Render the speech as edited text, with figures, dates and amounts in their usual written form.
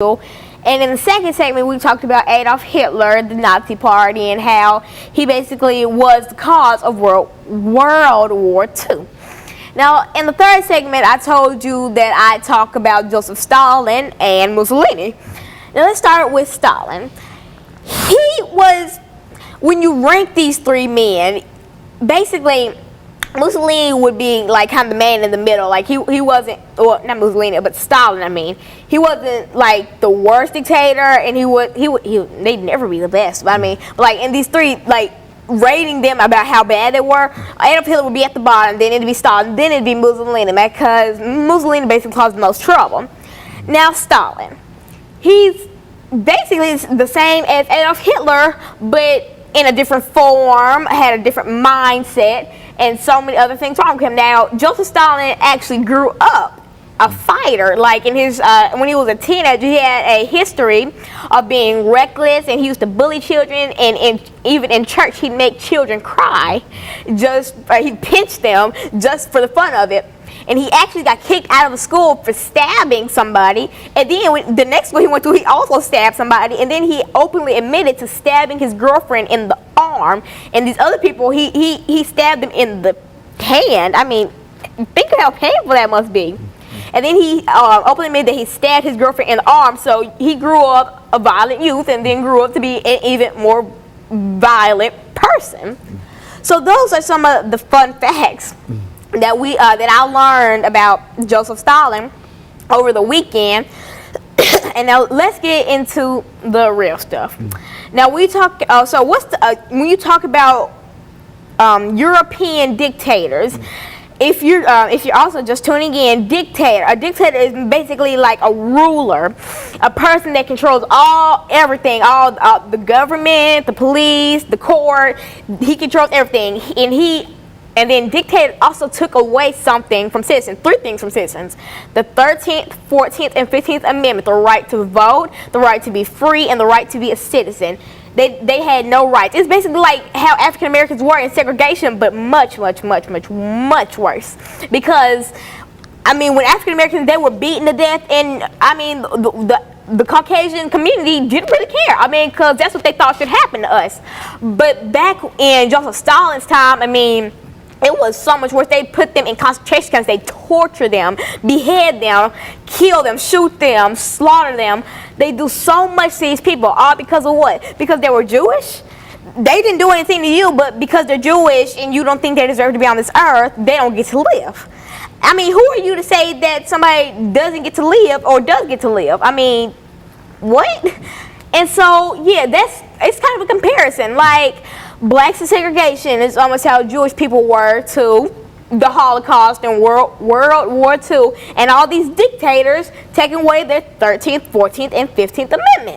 And in the second segment, we talked about Adolf Hitler, the Nazi Party, and how he basically was the cause of World War II. Now, in the third segment, I told you that I talk about Joseph Stalin and Mussolini. Now, let's start with Stalin. He was, when you rank these three men, basically, Mussolini would be like kind of the man in the middle. Like he wasn't, well, not Mussolini, but Stalin. I mean, he wasn't like the worst dictator, and they'd never be the best. But I mean, like in these three, like rating them about how bad they were, Adolf Hitler would be at the bottom, then it'd be Stalin, then it'd be Mussolini, because Mussolini basically caused the most trouble. Now Stalin, he's basically the same as Adolf Hitler, but in a different form, had a different mindset, and so many other things wrong with him. Now, Joseph Stalin actually grew up a fighter. Like in his, when he was a teenager, he had a history of being reckless, and he used to bully children, and even in church, he'd make children cry. He'd pinch them just for the fun of it. And he actually got kicked out of the school for stabbing somebody. And then the next school he went to, he also stabbed somebody. And then he openly admitted to stabbing his girlfriend in the arm. And these other people, he stabbed them in the hand. I mean, think of how painful that must be. And then he openly admitted that he stabbed his girlfriend in the arm. So he grew up a violent youth, and then grew up to be an even more violent person. So those are some of the fun facts that I learned about Joseph Stalin over the weekend. And now let's get into the real stuff. Now we talk. So what's the when you talk about European dictators? If you're also just tuning in, a dictator is basically like a ruler, a person that controls everything, the government, the police, the court. He controls everything, and then dictator also took away something from citizens, three things from citizens: the 13th, 14th, and 15th Amendment, the right to vote, the right to be free, and the right to be a citizen. They had no rights. It's basically like how African Americans were in segregation, but much worse. Because, I mean, when African Americans, they were beaten to death, and I mean, the Caucasian community didn't really care. I mean, because that's what they thought should happen to us. But back in Joseph Stalin's time, I mean, it was so much worse. They put them in concentration camps. They torture them, behead them, kill them, shoot them, slaughter them. They do so much to these people, all because of what? Because they were Jewish? They didn't do anything to you, but because they're Jewish and you don't think they deserve to be on this earth, they don't get to live. I mean, who are you to say that somebody doesn't get to live or does get to live? I mean, what? And so, yeah, it's kind of a comparison. Like, blacks and segregation is almost how Jewish people were to the Holocaust and World War II, and all these dictators taking away their 13th, 14th, and 15th Amendment.